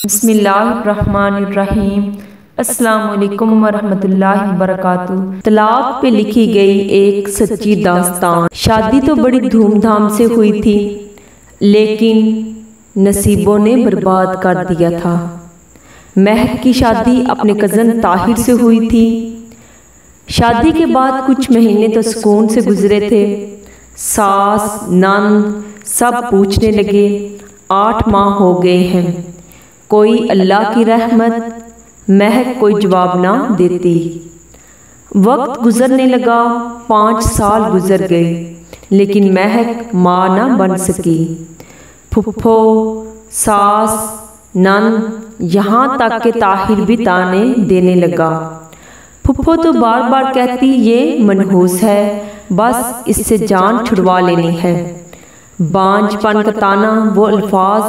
بسم اللہ الرحمن الرحیم۔ السلام علیکم ورحمۃ اللہ وبرکاتہ۔ طلاق پہ لکھی گئی ایک سچی داستان۔ شادی تو بڑی دھوم دھام سے ہوئی تھی، لیکن نصیبوں نے برباد کر دیا تھا۔ مہک کی شادی اپنے کزن طاہر سے ہوئی تھی۔ شادی کے بعد کچھ مہینے تو سکون سے گزرے تھے۔ ساس نند سب پوچھنے لگے 8 ماہ ہو گئے ہیں، کوئی اللہ کی رحمت؟ مہک کوئی جواب نہ دیتی۔ وقت گزرنے لگا، 5 سال گزر گئے، لیکن مہک ماں نہ بن سکی۔ پھپھو، ساس، نند، یہاں تک کہ طاہر بھی تانے دینے لگا۔ پھپھو تو بار بار کہتی یہ منحوس ہے، بس اس سے جان چھڑوا لینی ہے۔ بانجھ پن کا طعنہ، وہ الفاظ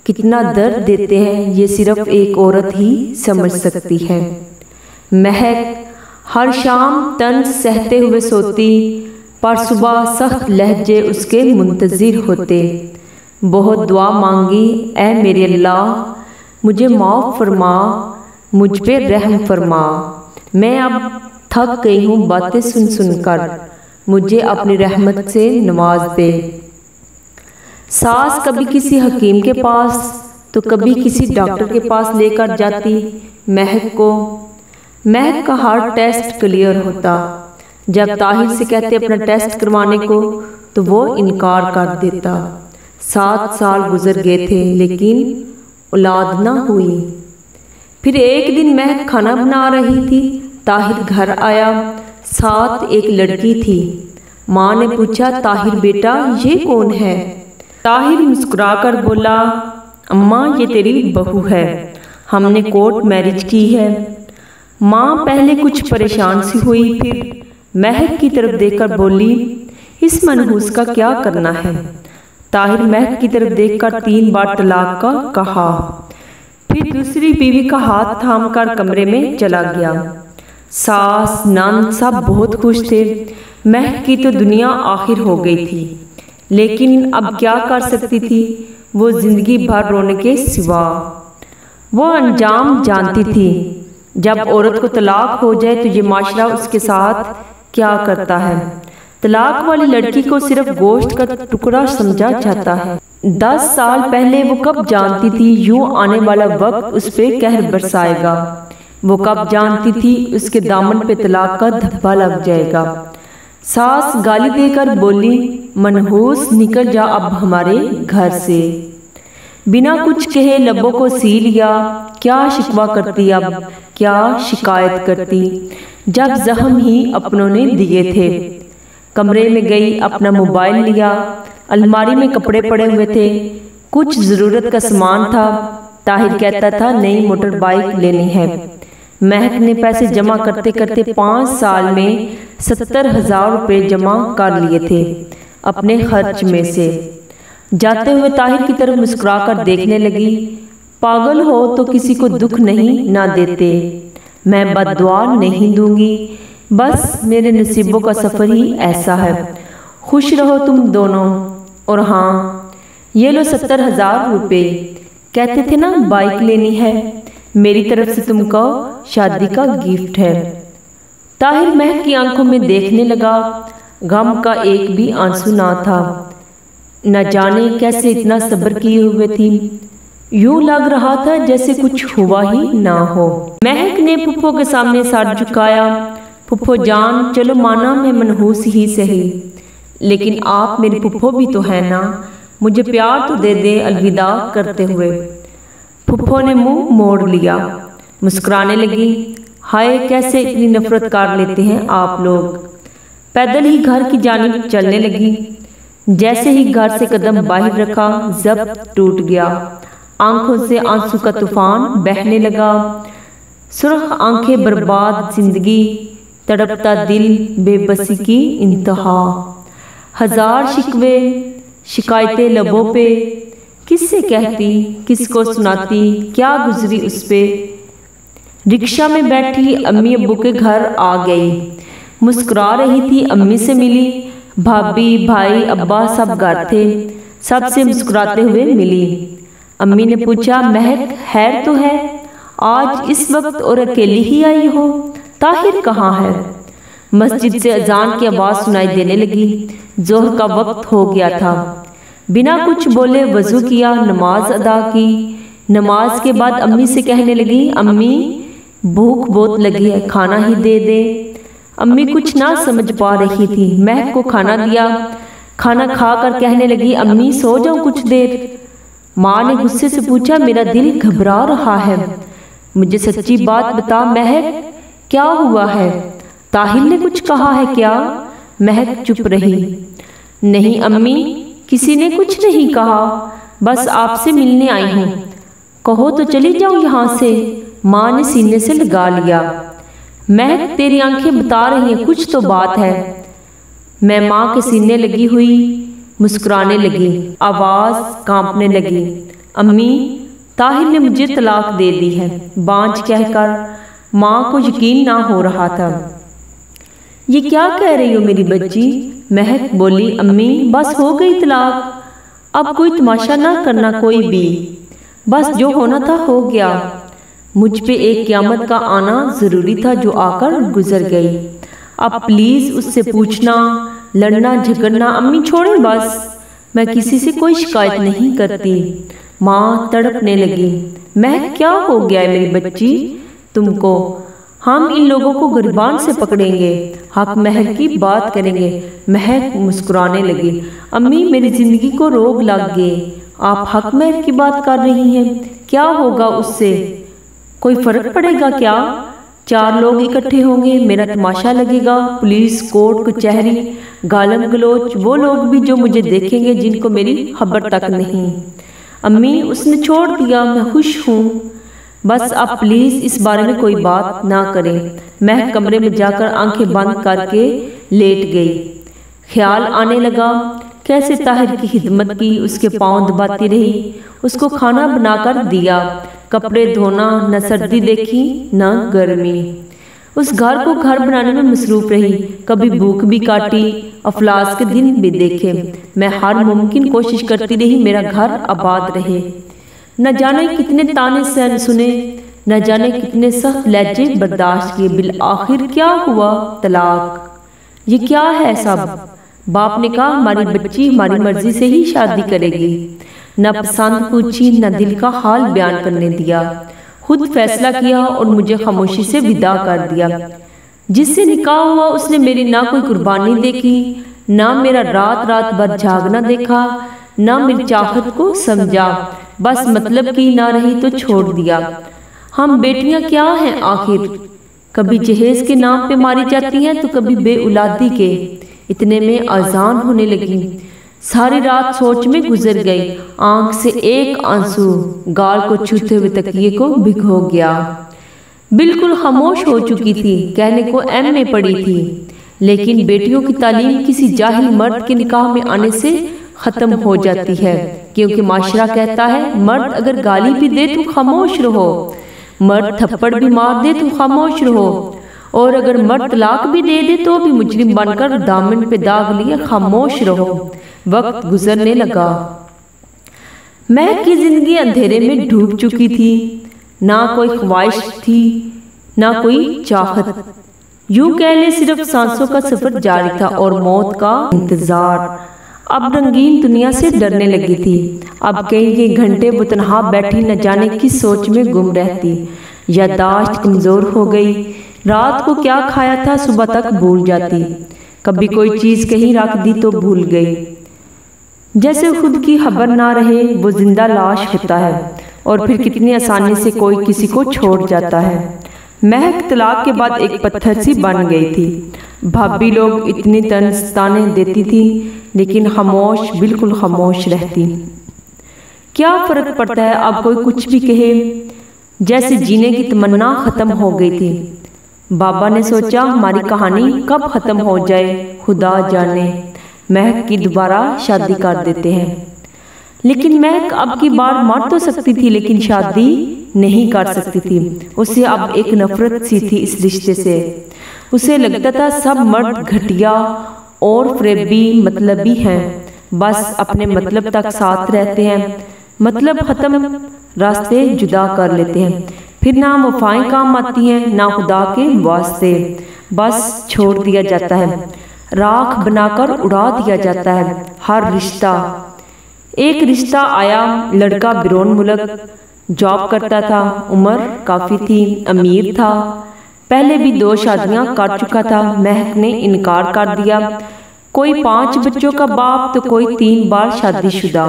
کتنا درد دیتے ہیں یہ صرف ایک عورت ہی سمجھ سکتی ہے۔ مہک ہر شام طنز سہتے ہوئے سوتی، پر صبح سخت لہجے اس کے منتظر ہوتے۔ بہت دعا مانگی، اے میرے اللہ مجھے معاف فرما، مجھ پہ رحم فرما، میں اب تھک گئی ہوں باتیں سن سن کر، مجھے اپنی رحمت سے نواز دے۔ ساس کبھی کسی حکیم کے پاس تو کبھی کسی ڈاکٹر کے پاس لے کر جاتی مہک کو۔ مہک کا ہر ٹیسٹ کلیئر ہوتا۔ جب طاہر سے کہتے اپنا ٹیسٹ کروانے کو تو وہ انکار کر دیتا۔ 7 سال گزر گئے تھے، لیکن اولاد نہ ہوئی۔ پھر ایک دن مہک کھانا بنا رہی تھی، طاہر گھر آیا، ساتھ ایک لڑکی تھی۔ ماں نے پوچھا طاہر بیٹا یہ کون ہے؟ طاہر مسکرا کر بولا اماں یہ تیری بہو ہے، ہم نے کورٹ میرج کی ہے۔ ماں پہلے کچھ پریشان سی ہوئی، پھر مہک کی طرف دیکھ کر بولی اس منحوس کا کیا کرنا ہے؟ طاہر مہک کی طرف دیکھ کر 3 بار طلاق کا کہا، پھر دوسری بیوی کا ہاتھ تھام کر کمرے میں چلا گیا۔ ساس نند سب بہت خوش تھے۔ مہک کی تو دنیا آخر ہو گئی تھی، لیکن اب کیا کر سکتی تھی وہ زندگی بھر رونے کے سوا؟ وہ انجام جانتی تھی، جب عورت کو طلاق ہو جائے تو یہ معاشرہ اس کے ساتھ کیا کرتا ہے۔ طلاق والی لڑکی کو صرف گوشت کا ٹکڑا سمجھا جاتا ہے۔ 10 سال پہلے وہ کب جانتی تھی یوں آنے والا وقت اس پہ قہر برسائے گا؟ وہ کب جانتی تھی اس کے دامن پہ طلاق کا دھبا لگ جائے گا؟ ساس گالی دے کر بولی منحوس نکل جا اب ہمارے گھر سے۔ بنا کچھ کہے لبوں کو سی لیا۔ کیا شکوہ کرتی اب، کیا شکایت کرتی، جب زخم ہی اپنوں نے دیے تھے۔ کمرے میں گئی، اپنا موبائل لیا، الماری میں کپڑے پڑے ہوئے تھے، کچھ ضرورت کا سامان تھا۔ طاہر کہتا تھا نئی موٹر بائیک لینی ہے۔ مہک نے پیسے جمع کرتے کرتے 5 سال میں 70,000 روپے جمع کر لیے تھے اپنے خرچ میں سے۔ جاتے ہوئے طاہر کی طرف مسکرا کر دیکھنے لگی، پاگل ہو تو کسی کو دکھ نہیں نہ دیتے، میں بد دعا نہیں دوں گی، بس میرے نصیبوں کا سفر ہی ایسا ہے، خوش رہو تم دونوں۔ اور ہاں یہ لو 70,000 روپے، کہتے تھے نا بائیک لینی ہے، میری طرف سے تم کو شادی کا گفٹ ہے۔ طاہر مہک کی آنکھوں میں دیکھنے لگا، غم کا ایک بھی آنسو نہ تھا۔ نہ جانے کیسے اتنا صبر کیے ہوئے تھی، یوں لگ رہا تھا جیسے کچھ ہوا ہی نہ ہو۔ مہک نے پھپھو کے سامنے سر جھکایا، پھپھو جان چلو مانا میں منحوس ہی سہی، لیکن آپ میری پھپھو بھی تو ہے نا، مجھے پیار تو دے دے الوداع کرتے ہوئے۔ پھپھو نے منہ موڑ لیا، مسکرانے لگی، ہائے کیسے اتنی نفرت کر لیتے ہیں آپ لوگ۔ پیدل ہی گھر کی جانب چلنے لگی۔ جیسے ہی گھر سے قدم باہر رکھا ضبط ٹوٹ گیا، آنکھوں سے آنسو کا طوفان بہنے لگا۔ سرخ آنکھیں، برباد زندگی، تڑپتا دل، بے بسی کی انتہا، 1000 شکوے شکایتیں لبوں پہ، کس سے کہتی، کس کو سناتی، کیا گزری اس پہ۔ رکشہ میں بیٹھی امی ابو کے گھر آ گئی، مسکرا رہی تھی، امی سے ملی، بھابھی بھائی ابا سب گھر تھے، سب سے مسکراتے ہوئے ملی۔ امی نے پوچھا مہک خیر تو ہے؟ آج اس وقت اور اکیلی ہی آئی ہو؟ طاہر کہاں ہے؟ مسجد سے اذان کی آواز سنائی دینے لگی۔ ظہر کا وقت ہو گیا تھا۔ بنا کچھ بولے وضو کیا، نماز ادا کی۔ نماز کے بعد امی سے کہنے لگی امی بھوک بہت لگی ہے، کھانا ہی دے دے۔ امی کچھ نہ سمجھ پا رہی تھی۔ مہک کو کھانا دیا۔ کھانا کھا کر کہنے لگی امی سو جاؤ کچھ دیر۔ ماں نے غصے سے پوچھا میرا دل گھبرا رہا ہے، مجھے سچی بات بتا مہک، کیا ہوا ہے؟ طاہر نے کچھ کہا ہے کیا؟ مہک چپ رہی۔ نہیں امی، کسی نے کچھ نہیں کہا، بس آپ سے ملنے آئی ہوں۔ کہو تو چلی جاؤ یہاں سے۔ ماں نے سینے سے لگا لیا۔ مہک تیری آنکھیں بتا رہی ہیں کچھ تو بات ہے۔ میں ماں کے سینے لگی ہوئی مسکرانے لگی، آواز کانپنے لگی۔ امی طاہر نے مجھے طلاق دے دی ہے، بانجھ کہہ کر۔ ماں کو یقین نہ ہو رہا تھا۔ یہ کیا کہہ رہی ہو میری بچی؟ مہک بولی امی بس ہو گئی طلاق، اب کوئی تماشا نہ کرنا کوئی بھی، بس جو ہونا تھا ہو گیا۔ مجھ پہ ایک قیامت کا آنا ضروری تھا جو آ کر گزر گئی۔ اب پلیز اس سے پوچھنا، لڑنا جھگڑنا امی چھوڑیں بس، میں کسی سے کوئی شکایت نہیں کرتی۔ ماں تڑپنے لگی۔ مہک کیا ہو گیا ہے میری بچی تم کو؟ ہم ان لوگوں کو گریبان سے پکڑیں گے، حق مہر کی بات کریں گے۔ مہک مسکرانے لگی۔ امی میری زندگی کو روگ لگ گئے، آپ حق مہر کی بات کر رہی ہیں، کیا ہوگا اس سے؟ کوئی فرق پڑے گا کیا؟ 4 لوگ اکٹھے ہوں گے، میرا تماشا لگے گا، پولیس، کورٹ کچہری، گالم گلوچ، وہ لوگ بھی جو مجھے دیکھیں گے جن کو میری خبر تک نہیں۔ امی اس نے چھوڑ دیا، میں خوش ہوں، بس اب پلیز اس بارے میں کوئی بات نہ کریں۔ مہک کمرے میں جا کر آنکھیں بند کر کے لیٹ گئی۔ خیال آنے لگا کیسے طاہر کی خدمت کی، اس کے پاؤں دباتی رہی، اس کو کھانا بنا کر دیا، کپڑے دھونا، نہ سردی دیکھی نہ گرمی۔ اس گھر کو گھر بنانے میں مصروف رہی، کبھی بھوک بھی کاٹی، افلاس کے دن بھی دیکھے۔ میں ہر ممکن کوشش کرتی رہی میرا گھر آباد رہے۔ نہ جانے کتنے تانے سنے، نہ جانے کتنے سخت لہجے برداشت کیے، بالآخر کیا ہوا؟ طلاق۔ یہ کیا ہے سب؟ باپ نے کہا ہماری بچی ہماری مرضی سے ہی شادی کرے گی، نہ پسند پوچھی، نہ دل کا حال بیان کرنے دیا، خود فیصلہ کیا اور مجھے خاموشی سے ودا کر دیا۔ جس سے نکاح ہوا اس نے میری نہ کوئی قربانی دیکھی، نہ میرا رات رات بھر جاگنا دیکھا، نہ میری چاہت کو سمجھا، بس مطلب کی نہ رہی تو چھوڑ دیا۔ ہم بیٹیاں کیا ہیں آخر؟ کبھی جہیز کے نام پہ ماری جاتی ہیں تو کبھی بے اولادی کے۔ اتنے میں اذان ہونے لگی۔ ساری رات سوچ میں گزر گئی، آنکھ سے ایک آنسو گال کو چھوتے ہوئے تکیے کو بھگو گیا۔ بالکل خاموش ہو چکی تھی، کہنے کو ایم اے پڑھی تھی، لیکن بیٹیوں کی تعلیم کسی جاہل مرد کے نکاح میں آنے سے ختم ہو جاتی ہے، کیونکہ معاشرہ کہتا ہے مرد اگر گالی بھی دے تو خاموش رہو، مرد تھپڑ بھی مار دے تو خاموش رہو، اور اگر مرد طلاق بھی دے دے تو بھی مجرم بن کر دامن پہ داغ لیے خاموش رہو۔ وقت گزرنے لگا۔ مہک کی زندگی اندھیرے میں ڈوب چکی تھی، نہ کوئی خواہش تھی نہ کوئی چاہت، یوں کہہ لے صرف سانسوں کا سفر جاری تھا اور موت کا انتظار۔ اب رنگین دنیا سے ڈرنے لگی تھی، اب کئی گھنٹے وہ تنہا بیٹھی نہ جانے کس سوچ میں گم رہتی، یادداشت کمزور ہو گئی، رات کو کیا کھایا تھا صبح تک بھول جاتی، کبھی کوئی چیز کہیں رکھ دی تو بھول گئی، جیسے خود کی خبر نہ رہے، وہ زندہ لاش ہوتا ہے اور پھر کتنی آسانی سے کوئی کسی کو چھوڑ جاتا ہے۔ مہک طلاق کے بعد ایک پتھر سی بن گئی تھی، بھابھی لوگ اتنی طنز دیتی تھی لیکن خاموش، بالکل خاموش رہتی۔ کیا فرق پڑتا ہے اب کوئی کچھ بھی کہے، جیسے جینے کی تمنا ختم ہو گئی تھی۔ بابا نے سوچا ہماری کہانی کب ختم ہو جائے خدا جانے، مہک کی دوبارہ شادی کر دیتے ہیں۔ لیکن مہک اب کی بار مر تو سکتی تھی لیکن شادی نہیں کر سکتی تھی، اسے اب ایک نفرت سی تھی اس رشتے سے۔ اسے لگتا تھا سب مرد گھٹیا اور فریبی مطلبی ہیں، بس اپنے مطلب تک ساتھ رہتے ہیں، مطلب ختم، راستے جدا کر لیتے ہیں، پھر نہ وفائیں کام آتی ہیں نہ خدا کے واسطے، بس چھوڑ دیا جاتا ہے، راکھ بنا کر اڑا دیا جاتا ہے ہر رشتہ۔ ایک رشتہ آیا، لڑکا بیرون ملک جاب کرتا تھا، عمر کافی تھی، امیر تھا، پہلے بھی 2 شادیاں کر چکا تھا۔ مہک نے انکار کر دیا، کوئی 5 بچوں کا باپ تو کوئی 3 بار شادی شدہ،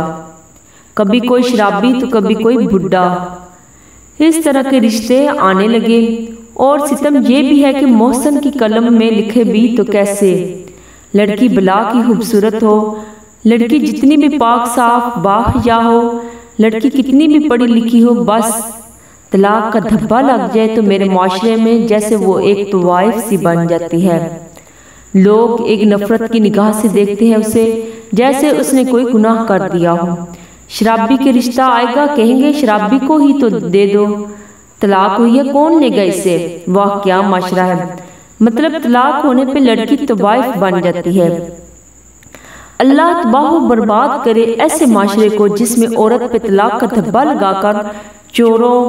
کبھی کوئی شرابی تو کبھی کوئی بڈھا، اس طرح کے رشتے آنے لگے۔ اور ستم یہ بھی ہے کہ محسن کی قلم میں لکھے بھی تو کیسے، لڑکی بلا کی خوبصورت ہو، لڑکی جتنی بھی پاک صاف باحیا ہو، لڑکی کتنی بھی پڑھی لکھی ہو، بس طلاق کا دھبا لگ جائے تو میرے معاشرے میں جیسے وہ ایک طوائف سی بن جاتی ہے۔ لوگ ایک نفرت کی نگاہ سے دیکھتے ہیں اسے، جیسے اس نے کوئی گناہ کر دیا ہو۔ شرابی کے رشتہ آئے گا، کہیں گے شرابی کو ہی تو دے دو، طلاق ہوئی ہے کون لے گا اسے، واہ کیا معاشرہ ہے۔ مطلب طلاق ہونے پہ لڑکی طوائف بن جاتی ہے۔ اللہ تباہ و برباد کرے ایسے معاشرے کو جس میں عورت پہ طلاق کا دھبا لگا کر چوروں،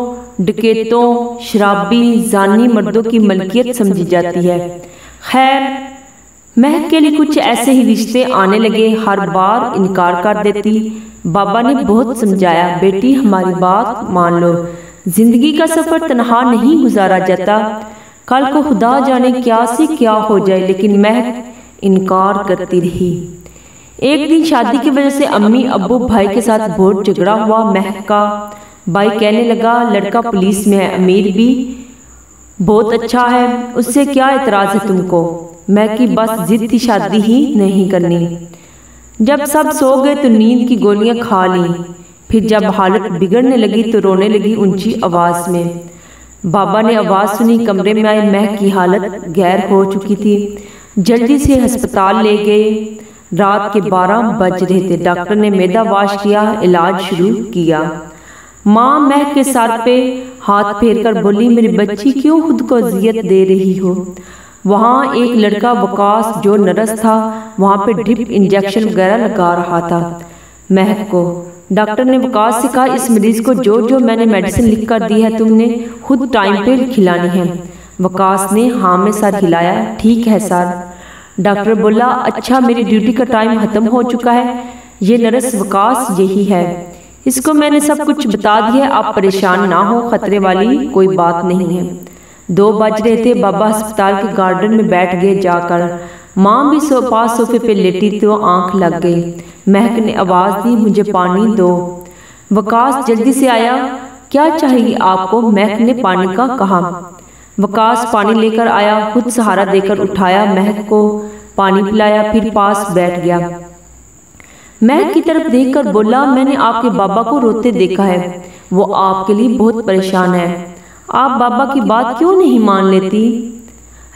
ڈکیتوں، شرابی، زانی مردوں کی ملکیت سمجھی جاتی ہے۔ خیر، مہک کے لیے کچھ ایسے ہی رشتے آنے لگے، ہر بار انکار کر دیتی۔ بابا نے بہت سمجھایا، بیٹی ہماری بات مان لو، زندگی کا سفر تنہا نہیں گزارا جاتا، کل کو خدا جانے کیا سے کیا ہو جائے، لیکن مہک انکار کرتی رہی۔ ایک دن شادی کی وجہ سے امی ابو بھائی کے ساتھ بہت جھگڑا ہوا۔ مہک کا بھائی کہنے لگا لڑکا پولیس میں ہے، امیر بھی بہت اچھا ہے، اس سے کیا اعتراض ہے تم کو؟ مہک کی بس ضد تھی، شادی ہی نہیں کرنی۔ جب سب سو گئے تو نیند کی گولیاں کھا لیں، پھر جب حالت بگڑنے لگی تو رونے لگی اونچی آواز میں۔ بابا نے آواز سنی، کمرے میں آئے، مہک کی حالت غیر ہو چکی تھی، جلدی سے ہسپتال لے گئے۔ رات کے 12 بج رہے تھے، ڈاکٹر نے معدہ واش کیا، علاج شروع کیا۔ ماں مہک کے سر پہ ہاتھ پھیر کر بولی، میری بچی کیوں خود کو اذیت دے رہی ہو؟ وہاں ایک لڑکا وقاص جو نرس تھا وہاں پہ ڈرپ انجیکشن وغیرہ لگا رہا تھا مہک کو۔ ڈاکٹر نے وقاص سے کہا اس مریض کو جو میں نے میڈیسن لکھ کر دی ہے تم نے خود ٹائم پہ کھلانی ہے۔ وقاص نے ہاں میں سر ہلایا، ٹھیک ہے سر۔ ڈاکٹر بولا، اچھا میری ڈیوٹی کا ٹائم ختم ہو چکا ہے، یہ نرس وقاص یہی ہے، اس کو میں نے سب کچھ بتا دیا ہے، آپ پریشان نہ ہو، خطرے والی کوئی بات نہیں ہے۔ 2 بج رہے تھے، بابا ہسپتال کے گارڈن میں بیٹھ گئے جا کر، ماں بھی پاس صوفے پہ لیٹی تو آنکھ لگ گئی۔ مہک نے آواز دی، مجھے پانی دو۔ وقاص جلدی سے آیا، کیا چاہیے آپ کو؟ مہک نے پانی کا کہا۔ وقاص پانی لے کر آیا، خود سہارا دے کر اٹھایا، مہک کو پانی پلایا، پھر پاس بیٹھ گیا۔ مہک کی طرف دیکھ کر بولا، میں نے آپ کے بابا کو روتے دیکھا ہے، وہ آپ کے لیے بہت پریشان ہے، آپ بابا کی بات کیوں نہیں مان لیتی؟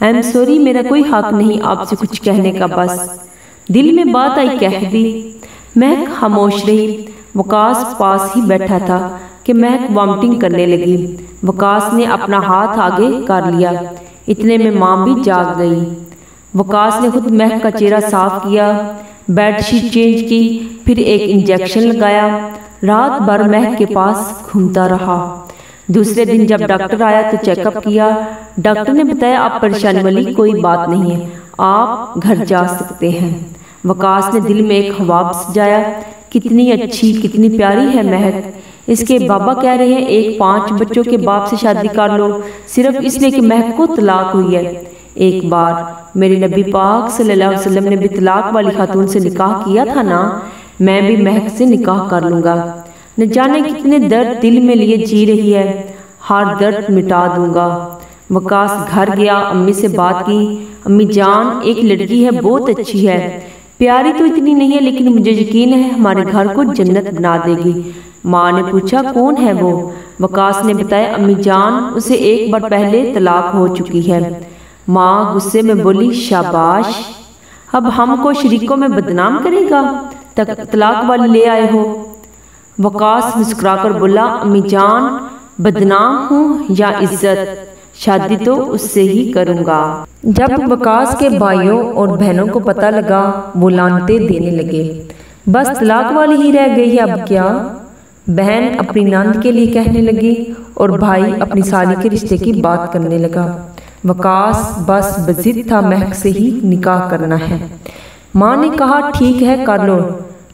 I'm sorry، میرا کوئی حق نہیں آپ سے کچھ کہنے کا، بس دل میں بات آئی کہہ دی۔ مہک خاموش رہی، وقاص پاس ہی بیٹھا تھا کہ مہک وامٹنگ کرنے لگی۔ وقاص نے اپنا ہاتھ آگے کر لیا، اتنے میں ماں بھی جاگ گئی۔ وقاص نے خود مہک کا چہرہ صاف کیا، بیڈ شیٹ چینج کی، پھر ایک انجیکشن لگایا، رات بھر مہک کے پاس گھومتا رہا۔ دوسرے دن جب ڈاکٹر آیا تو چیک اپ کیا، ڈاکٹر نے بتایا آپ پریشانی والی کوئی بات نہیں ہے، آپ گھر جا سکتے ہیں۔ وقاص نے دل میں ایک خواب سجایا، کتنی اچھی کتنی پیاری ہے مہک، اس کے بابا کہہ رہے ہیں ایک 5 بچوں کے باپ سے شادی کر لو، صرف اس لیے کہ مہک کو طلاق ہوئی ہے۔ ایک بار میرے نبی پاک صلی اللہ علیہ وسلم نے بھی طلاق والی خاتون سے نکاح کیا تھا نا، میں بھی مہک سے نکاح کر لوں گا، نہ جانے کتنے درد دل میں لیے جی رہی ہے، ہر درد مٹا دوں گا۔ وقاص گھر گیا، امی سے بات کی، امی جان ایک لڑکی ہے بہت اچھی ہے، پیاری تو اتنی نہیں ہے لیکن مجھے یقین ہے ہمارے گھر کو جنت بنا دے گی۔ ماں نے پوچھا کون ہے وہ؟ وقاص نے بتایا امی جان اسے ایک بار پہلے طلاق ہو چکی ہے۔ ماں غصے میں بولی شاباش، اب ہم کو شریکوں میں بدنام کرے گا، طلاق والی لے آئے ہو۔ وقاص مسکرا کر بولا امی جان بدنام ہوں یا عزت، شادی تو اس سے ہی کروں گا۔ جب وقاص کے بھائیوں اور بہنوں کو پتہ لگا وہ لعنتیں دینے لگے، بس طلاق والی ہی رہ گئی ہے اب کیا؟ بہن اپنی نند کے لیے کہنے لگی اور بھائی اپنی سالی کے رشتے کی بات کرنے لگا۔ وقاص بس بضد تھا مہک سے ہی نکاح کرنا ہے۔ ماں نے کہا ٹھیک ہے کر لو،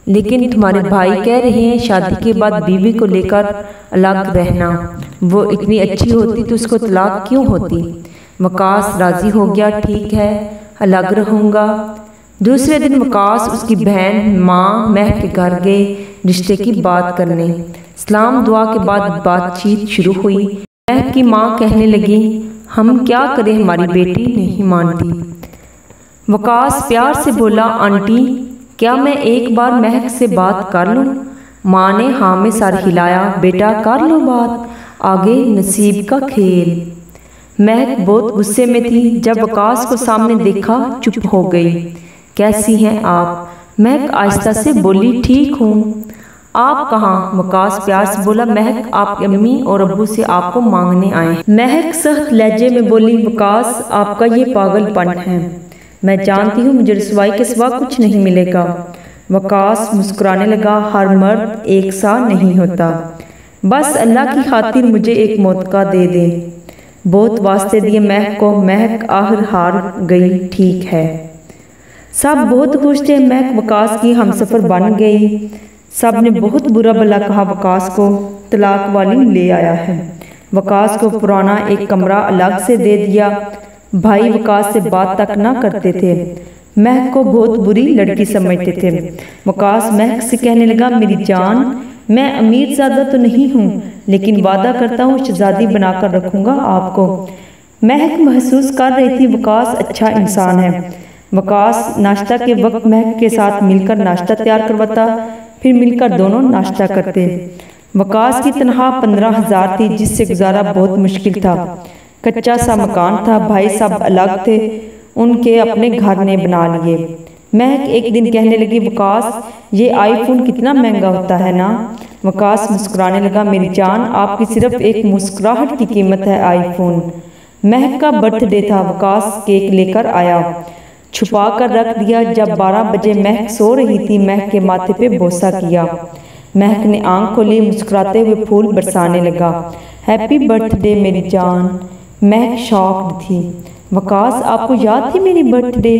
لیکن تمہارے بھائی کہہ رہے ہیں شادی کے بعد بیوی کو لے کر الگ رہنا، وہ اتنی اچھی ہوتی تو اس کو طلاق کیوں ہوتی؟ وقاص راضی ہو گیا، ٹھیک ہے الگ رہوں گا۔ دوسرے دن وقاص اس کی بہن ماں مہک کے گھر گئے رشتے کی بات کرنے۔ سلام دعا کے بعد بات چیت شروع ہوئی۔ مہک کی ماں کہنے لگی ہم کیا کریں، ہماری بیٹی نہیں مانتی۔ وقاص پیار سے بولا آنٹی کیا میں ایک بار مہک سے بات کر لوں؟ ماں نے ہاں میں سر ہلایا، بیٹا کر لو بات، آگے نصیب کا کھیل۔ مہک بہت غصے میں تھی، جب وقاص کو سامنے دیکھا چپ ہو گئی۔ کیسی ہیں آپ؟ مہک آہستہ سے بولی ٹھیک ہوں، آپ کہاں؟ وقاص پیار سے بولا مہک آپ کی امی اور ابو سے آپ کو مانگنے آئے ہیں۔ مہک سخت لہجے میں بولی وقاص آپ کا یہ پاگل پن ہے، میں جانتی ہوں مجھے رسوائی کے سوا کچھ نہیں ملے گا۔ وقاص مسکرانے لگا، ہر مرد ایک سا نہیں ہوتا، بس اللہ کی خاطر مجھے ایک موقع دے دیں۔ بہت واسطے دیے مہک کو، مہک آخر ہار گئی، ٹھیک ہے۔ سب بہت خوش تھے، مہک وقاص کی ہمسفر بن گئی۔ سب نے بہت برا بھلا کہا وقاص کو طلاق والی لے آیا ہے۔ وقاص کو پرانا ایک کمرہ الگ سے دے دیا۔ بھائی وقاص سے بات تک نہ کرتے تھے، مہک کو بہت بری لڑکی سمجھتے تھے۔ وقاص مہک سے کہنے لگا میری جان میں امیر زادہ تو نہیں ہوں، لیکن وعدہ کرتا ہوں شہزادی بنا کر رکھوں گا آپ کو۔ مہک محسوس کر رہی تھی وقاص اچھا انسان ہے۔ وقاص ناشتہ کے وقت مہک کے ساتھ مل کر ناشتہ تیار کرواتا، پھر مل کر دونوں ناشتہ کرتے۔ وقاص کی تنخواہ 15,000 تھی، جس سے گزارا بہت مشکل تھا۔ کچا سا مکان تھا، بھائی سب الگ تھے، ان کے اپنے گھر نے بنا لیے۔ مہک ایک دن کہنے لگی وقاص یہ آئی فون کتنا مہنگا ہوتا ہے نا؟ وقاص مسکرانے لگا میری جان آپ کی صرف ایک مسکراہٹ کی قیمت ہے آئی فون۔ مہک کا برتھ ڈے تھا، وقاص کیک لے کر آیا، چھپا کر رکھ دیا۔ جب 12 بجے مہک سو رہی تھی، مہک کے ماتھے پہ بوسہ کیا۔ مہک نے آنکھ کھولی، مسکراتے ہوئے پھول برسانے لگا، ہیپی برتھ ڈے میری جان۔ مہک شاکڈ تھی، وقاص آپ کو یاد تھی میری برتھ ڈے؟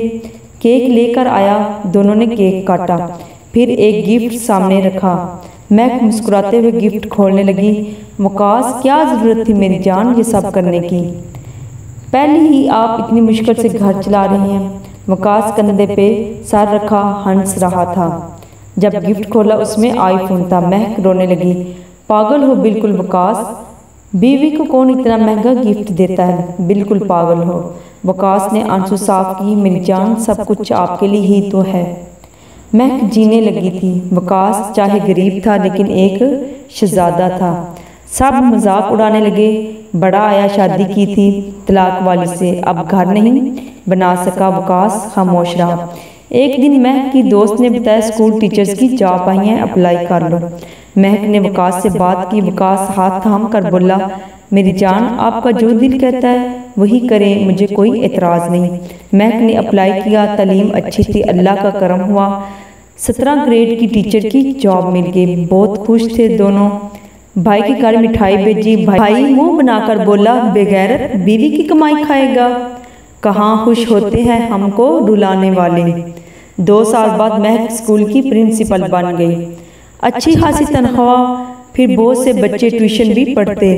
کیک لے کر آیا، دونوں نے کیک کاٹا، پھر ایک گفٹ سامنے رکھا۔ مہک مسکراتے ہوئے گفٹ کھولنے لگی، وقاص کیا ضرورت تھی میری جان یہ سب کرنے کی؟ پہلے ہی آپ اتنی مشکل سے گھر چلا رہی ہیں۔ وقاص کندھے پہ سر رکھا ہنس رہا تھا۔ جب گفٹ کھولا اس میں آئی فون تھا۔ مہک رونے لگی، پاگل ہو بالکل وقاص، بیوی کو کون اتنا مہنگا گفٹ دیتا ہے، بالکل پاگل ہو۔ وقاص نے آنسو صاف کی، میری جان سب کچھ آپ کے لیے ہی تو ہے۔ مہک جینے لگی تھی، وقاص چاہے غریب تھا لیکن ایک شہزادہ تھا۔ سب مذاق اڑانے لگے، بڑا آیا شادی کی تھی طلاق والی سے، اب گھر نہیں بنا سکا۔ وقاص خاموش رہا۔ ایک دن مہک کی دوست نے بتایا اسکول ٹیچرز کی جاب آئی ہیں، اپلائی کر لو۔ مہک نے وقاص سے بات کی، وقاص ہاتھ تھام کر بولا میری جان آپ کا جو دل کہتا ہے وہی کریں، مجھے کوئی اعتراض نہیں۔ مہک نے اپلائی کیا، تعلیم اچھی تھی، اللہ کا کرم ہوا 17 گریڈ کی ٹیچر کی جاب مل گئی۔ بہت خوش تھے دونوں۔ بھائی کے گھر مٹھائی بھیجی، بھائی منہ بنا کر بولا بے غیرت بیوی کی کمائی کھائے گا، کہاں خوش ہوتے ہیں ہم کو رلانے والے۔ 2 سال بعد مہک اسکول کی پرنسپل بن گئی، اچھی خاصی تنخواہ، پھر بہت سے بچے ٹیوشن بھی پڑھتے۔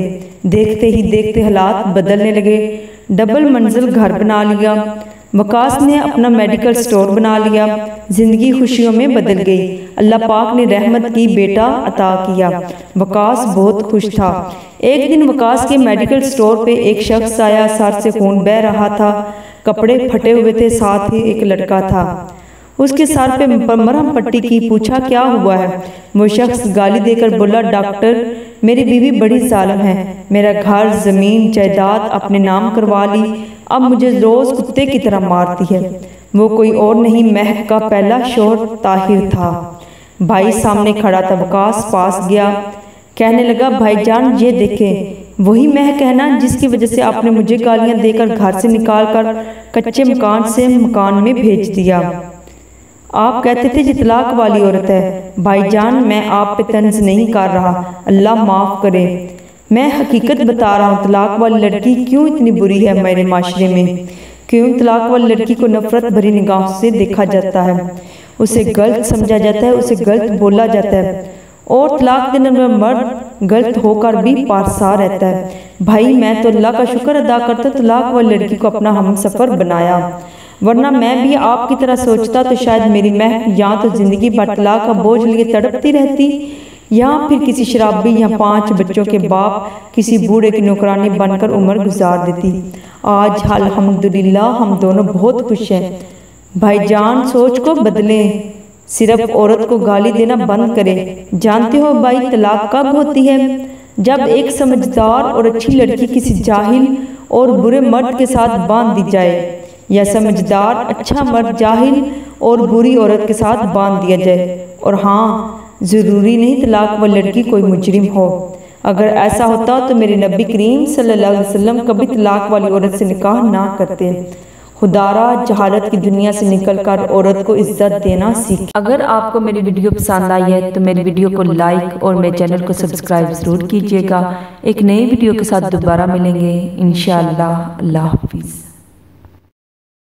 دیکھتے ہی دیکھتے حالات بدلنے لگے، ڈبل منزل گھر بنا لیا، وقاص نے اپنا میڈیکل سٹور بنا لیا، زندگی خوشیوں میں بدل گئی۔ اللہ پاک نے رحمت کی بیٹا عطا کیا، وقاص بہت خوش تھا۔ ایک دن وقاص کے میڈیکل سٹور پہ ایک شخص آیا، سر سے خون بہہ رہا تھا، کپڑے پھٹے ہوئے تھے، ساتھ ہی ایک لڑکا تھا، اس کے سر پہ مرہم پٹی کی۔ پوچھا کیا ہوا ہے؟ وہ شخص گالی دے کر بولا ڈاکٹر میری بیوی بڑی ظالم ہے، میرا گھر زمین جائیداد اپنے نام کروا لی، اب مجھے روز کتے کی طرح مارتی ہے۔ وہ کوئی اور نہیں مہک کا پہلا شوہر طاہر تھا۔ بھائی سامنے کھڑا تھا، وقاص پاس گیا، کہنے لگا بھائی جان یہ دیکھیں وہی مہک ہے نا جس کی وجہ سے آپ نے مجھے گالیاں دے کر گھر سے نکال کر کچے مکان سے مکان میں بھیج دیا۔ آپ کہتے تھے یہ طلاق والی عورت ہے۔ بھائی جان میں آپ پہ طنز نہیں کر رہا، اللہ معاف کرے، میں حقیقت بتا رہا ہوں۔ طلاق والی لڑکی کیوں اتنی بری ہے ہمارے معاشرے میں؟ کیوں طلاق والی لڑکی کو نفرت بھری نگاہوں سے دیکھا جاتا ہے، اسے غلط سمجھا جاتا ہے، اسے غلط بولا جاتا ہے، اور طلاق دینے والا مرد غلط ہو کر بھی پارسا رہتا ہے۔ بھائی میں تو اللہ کا شکر ادا کرتا طلاق والی لڑکی کو اپنا ہم سفر بنایا، ورنہ میں بھی آپ کی طرح سوچتا تو شاید میری مہک یہاں تو زندگی بھر طلاق کا بوجھ لیے تڑپتی رہتی، یا پھر کسی شرابی یا 5 بچوں کے باپ کسی بوڑھے کی نوکرانی بن کر عمر گزار دیتی۔ آج الحمدللہ ہم دونوں بہت خوش ہیں۔ بھائی جان سوچ کو بدلیں، صرف عورت کو گالی دینا بند کرے۔ جانتے ہو بھائی طلاق کب ہوتی ہے؟ جب ایک سمجھدار اور اچھی لڑکی کسی جاہل اور برے مرد کے ساتھ باندھ دی جائے، یا سمجھدار اچھا مرد جاہل اور بری عورت کے ساتھ باندھ دیا جائے۔ اور ہاں، ضروری نہیں طلاق والی لڑکی کوئی مجرم ہو، اگر ایسا ہوتا تو میرے نبی کریم صلی اللہ علیہ وسلم کبھی طلاق والی عورت سے نکاح نہ کرتے۔ خدا را جہالت کی دنیا سے نکل کر عورت کو عزت دینا سیکھ۔ اگر آپ کو میری ویڈیو پسند آئی ہے تو میری ویڈیو کو لائک اور میرے چینل کو سبسکرائب ضرور کیجیے گا۔ ایک نئی ویڈیو کے ساتھ دوبارہ ملیں گے انشاءاللہ۔ اللہ حافظ۔